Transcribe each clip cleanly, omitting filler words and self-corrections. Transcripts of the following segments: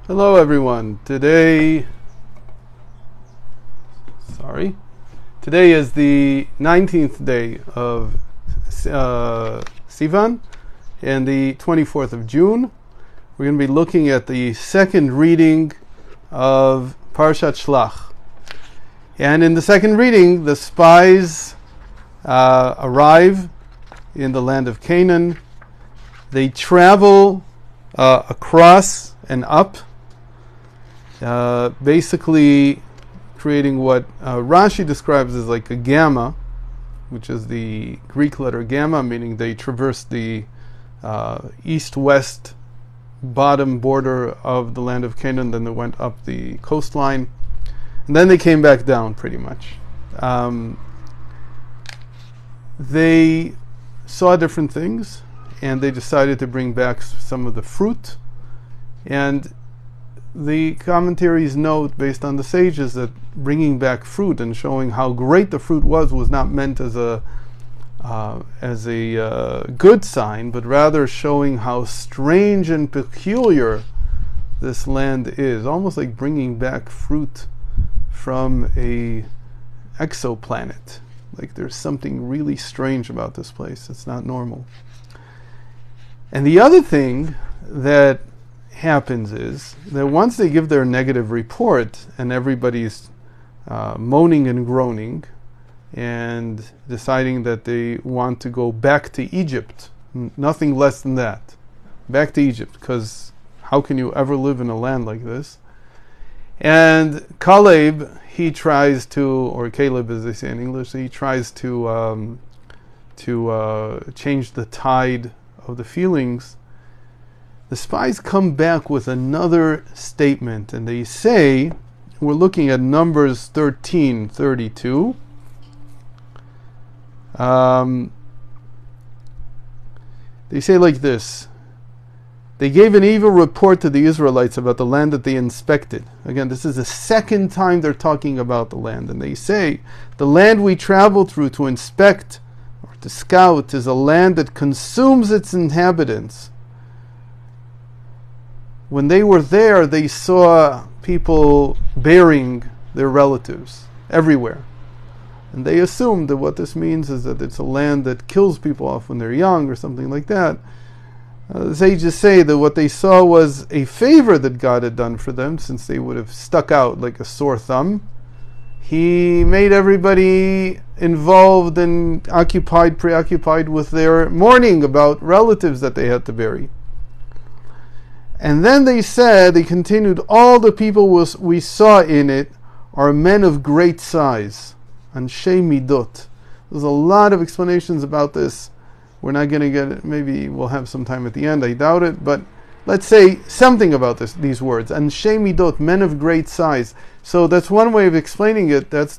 Hello everyone. Today is the 19th day of Sivan and the 24th of June. We're going to be looking at the second reading of Parashat Shlach. And in the second reading, the spies arrive in the land of Canaan. They travel across and up, basically creating what Rashi describes as like a gamma, which is the Greek letter gamma, meaning they traversed the east-west bottom border of the land of Canaan, then they went up the coastline, and then they came back down pretty much. They saw different things, and they decided to bring back some of the fruit. And the commentaries note, based on the sages, that bringing back fruit and showing how great the fruit was not meant as a good sign, but rather showing how strange and peculiar this land is, almost like bringing back fruit from a exoplanet. Like there's something really strange about this place. It's not normal. And the other thing that happens is that once they give their negative report and everybody's moaning and groaning and deciding that they want to go back to Egypt, nothing less than that, back to Egypt, because how can you ever live in a land like this? And Caleb, he tries to, or Caleb as they say in English, he tries to change the tide of the feelings. The spies come back with another statement, and they say, we're looking at Numbers 13:32. They say like this: they gave an evil report to the Israelites about the land that they inspected. Again, this is the second time they're talking about the land, and they say, the land we traveled through to inspect or to scout is a land that consumes its inhabitants. When they were there, they saw people burying their relatives everywhere. And they assumed that what this means is that it's a land that kills people off when they're young or something like that. The sages say that what they saw was a favor that God had done for them, since they would have stuck out like a sore thumb. He made everybody involved and preoccupied with their mourning about relatives that they had to bury. And then they continued, all the people we saw in it are men of great size, Anshei Midot. There's a lot of explanations about this. We're not going to get it. Maybe we'll have some time at the end. I doubt it. But let's say something about these words. Anshei Midot, men of great size. So that's one way of explaining it. That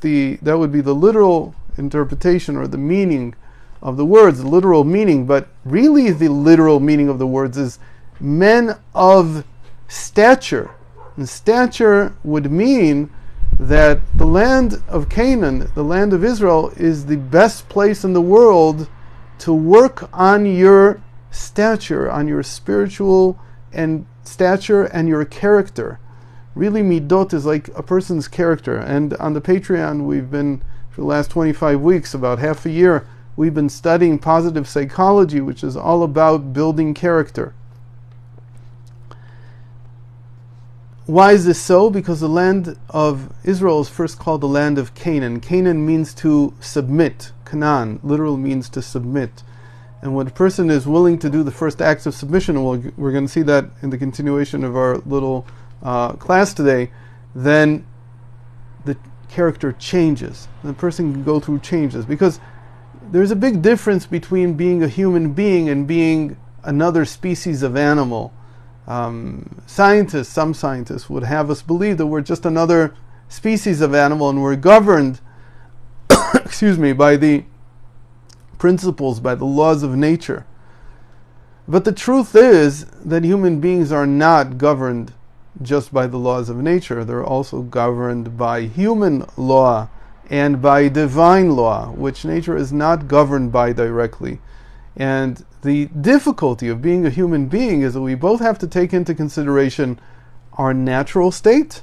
would be the literal interpretation or the meaning of the words, the literal meaning. But really the literal meaning of the words is men of stature. And stature would mean that the land of Canaan, the land of Israel, is the best place in the world to work on your stature, on your spiritual and stature and your character. Really, midot is like a person's character. And on the Patreon, we've been, for the last 25 weeks, about half a year, we've been studying positive psychology, which is all about building character. Why is this so? Because the land of Israel is first called the land of Canaan. Canaan means to submit. Canaan literally means to submit. And when a person is willing to do the first acts of submission, we're going to see that in the continuation of our little class today, then the character changes. The person can go through changes. Because there's a big difference between being a human being and being another species of animal. Some scientists would have us believe that we're just another species of animal and we're governed by the principles, by the laws of nature. But the truth is that human beings are not governed just by the laws of nature. They're also governed by human law and by divine law, which nature is not governed by directly. And the difficulty of being a human being is that we both have to take into consideration our natural state.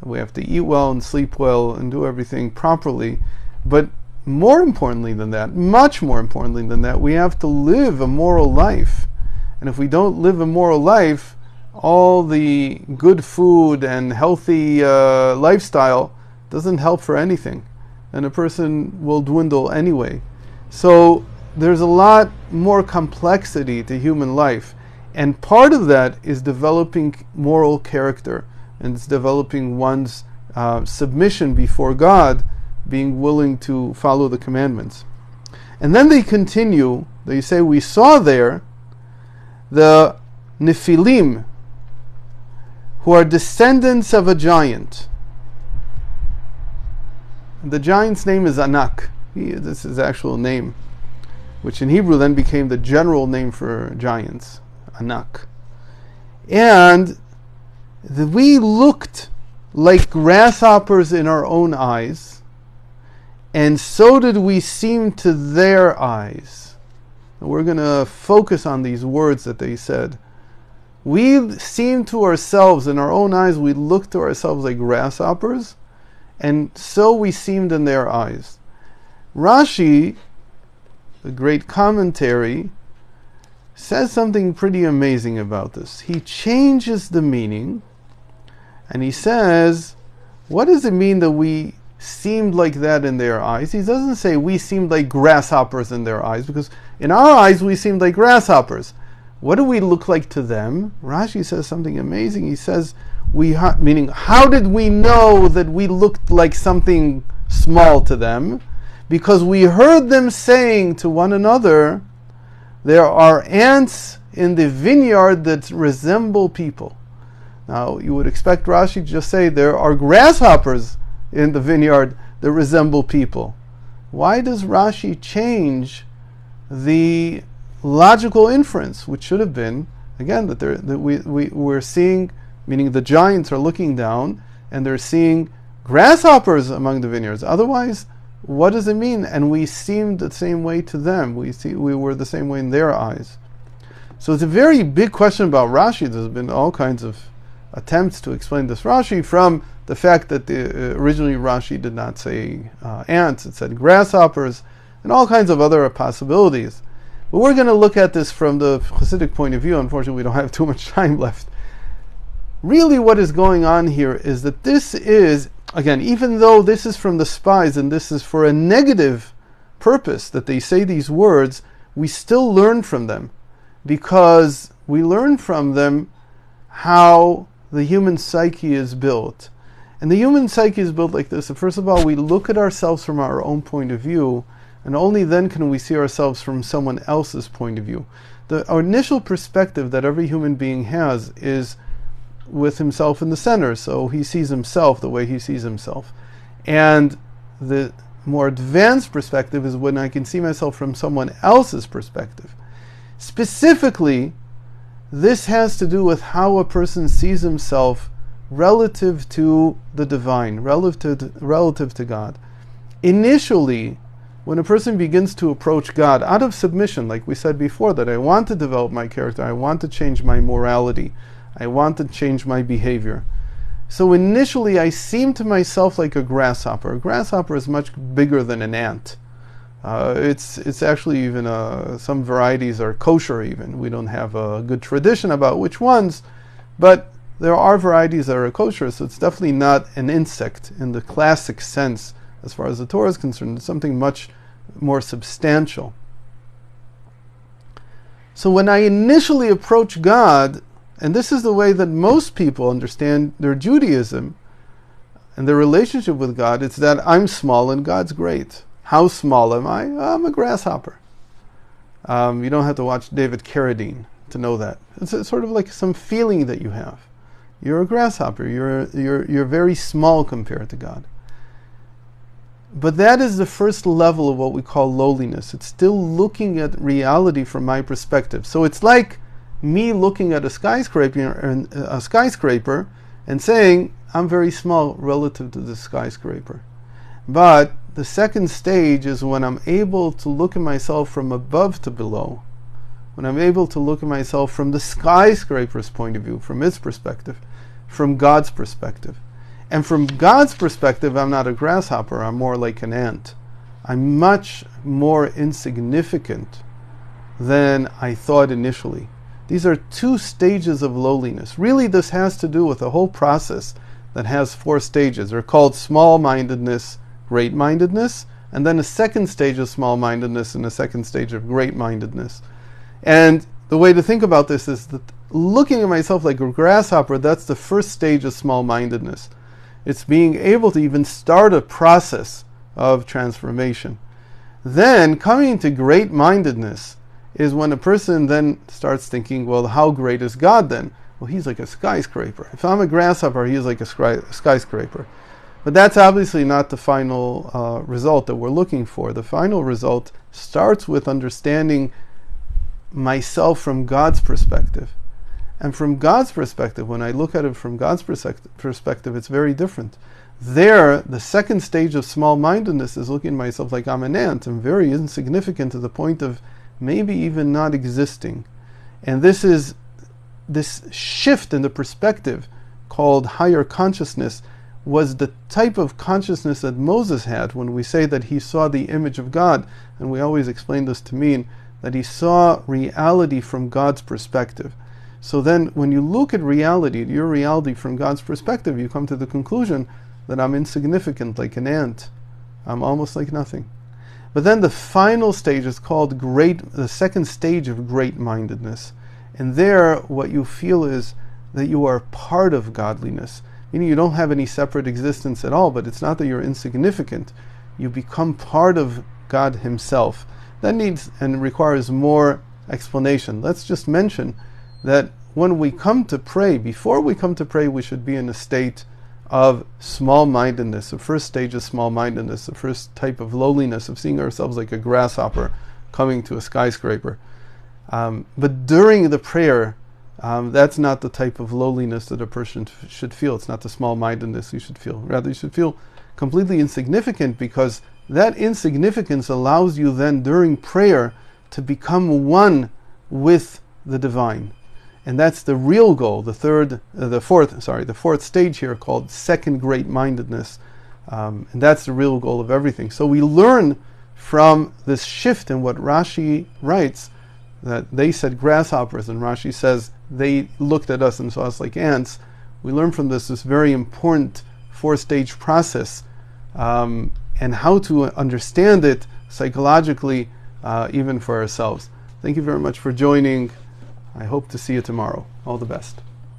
We have to eat well and sleep well and do everything properly. But more importantly than that, much more importantly than that, we have to live a moral life. And if we don't live a moral life, all the good food and healthy lifestyle doesn't help for anything. And a person will dwindle anyway. So there's a lot more complexity to human life. And part of that is developing moral character. And it's developing one's submission before God, being willing to follow the commandments. And then they continue, they say, we saw there the Nephilim, who are descendants of a giant. The giant's name is Anak. This is his actual name, which in Hebrew then became the general name for giants, Anak. And we looked like grasshoppers in our own eyes, and so did we seem to their eyes. And we're going to focus on these words that they said. We seemed to ourselves, in our own eyes, we looked to ourselves like grasshoppers, and so we seemed in their eyes. Rashi, the great commentary, says something pretty amazing about this. He changes the meaning, and he says, what does it mean that we seemed like that in their eyes? He doesn't say we seemed like grasshoppers in their eyes, because in our eyes we seemed like grasshoppers. What do we look like to them? Rashi says something amazing. He says, meaning, how did we know that we looked like something small to them? Because we heard them saying to one another, there are ants in the vineyard that resemble people. Now, you would expect Rashi to just say, there are grasshoppers in the vineyard that resemble people. Why does Rashi change the logical inference, which should have been, again, that we're seeing, meaning the giants are looking down, and they're seeing grasshoppers among the vineyards. Otherwise, what does it mean? And we seemed the same way to them. We were the same way in their eyes. So it's a very big question about Rashi. There's been all kinds of attempts to explain this Rashi, from the fact that originally Rashi did not say ants, it said grasshoppers, and all kinds of other possibilities. But we're going to look at this from the Hasidic point of view. Unfortunately, we don't have too much time left. Really what is going on here is that this is, again, even though this is from the spies and this is for a negative purpose that they say these words, we still learn from them, because we learn from them how the human psyche is built. And the human psyche is built like this. So first of all, we look at ourselves from our own point of view, and only then can we see ourselves from someone else's point of view. Our initial perspective that every human being has is with himself in the center, so he sees himself the way he sees himself. And the more advanced perspective is when I can see myself from someone else's perspective. Specifically, this has to do with how a person sees himself relative to the divine, relative to God. Initially, when a person begins to approach God out of submission, like we said before, that I want to develop my character, I want to change my morality, I want to change my behavior. So initially I seem to myself like a grasshopper. A grasshopper is much bigger than an ant. It's actually even, some varieties are kosher even. We don't have a good tradition about which ones, but there are varieties that are kosher, so it's definitely not an insect in the classic sense as far as the Torah is concerned. It's something much more substantial. So when I initially approach God, and this is the way that most people understand their Judaism and their relationship with God, it's that I'm small and God's great. How small am I? I'm a grasshopper. You don't have to watch David Carradine to know that. It's sort of like some feeling that you have. You're a grasshopper. You're very small compared to God. But that is the first level of what we call lowliness. It's still looking at reality from my perspective. So it's like me looking at a skyscraper and saying, I'm very small relative to the skyscraper. But the second stage is when I'm able to look at myself from above to below. When I'm able to look at myself from the skyscraper's point of view, from its perspective. from God's perspective. And from God's perspective, I'm not a grasshopper, I'm more like an ant. I'm much more insignificant than I thought initially. These are two stages of lowliness. Really, this has to do with a whole process that has 4 stages. They're called small-mindedness, great-mindedness, and then a second stage of small-mindedness and a second stage of great-mindedness. And the way to think about this is that looking at myself like a grasshopper, that's the first stage of small-mindedness. It's being able to even start a process of transformation. Then, coming to great-mindedness is when a person then starts thinking, well, how great is God then? Well, he's like a skyscraper. If I'm a grasshopper, he's like a skyscraper. But that's obviously not the final result that we're looking for. The final result starts with understanding myself from God's perspective. And from God's perspective, when I look at it from God's perspective, it's very different. There, the second stage of small-mindedness is looking at myself like I'm an ant. I'm very insignificant to the point of maybe even not existing. And this shift in the perspective, called higher consciousness, was the type of consciousness that Moses had when we say that he saw the image of God. And we always explain this to mean that he saw reality from God's perspective. So then when you look at reality, your reality from God's perspective, you come to the conclusion that I'm insignificant, like an ant. I'm almost like nothing. But then the final stage is called the second stage of great-mindedness. And there, what you feel is that you are part of godliness. Meaning you don't have any separate existence at all, but it's not that you're insignificant. You become part of God Himself. That needs and requires more explanation. Let's just mention that when we come to pray, before we come to pray, we should be in a state of small-mindedness, the first stage of small-mindedness, the first type of lowliness, of seeing ourselves like a grasshopper coming to a skyscraper. But during the prayer, that's not the type of lowliness that a person should feel. It's not the small-mindedness you should feel. Rather, you should feel completely insignificant, because that insignificance allows you then during prayer to become one with the divine. And that's the real goal, the fourth stage here, called second great-mindedness. And that's the real goal of everything. So we learn from this shift in what Rashi writes, that they said grasshoppers, and Rashi says they looked at us and saw us like ants. We learn from this very important 4-stage process, and how to understand it psychologically, even for ourselves. Thank you very much for joining. I hope to see you tomorrow. All the best.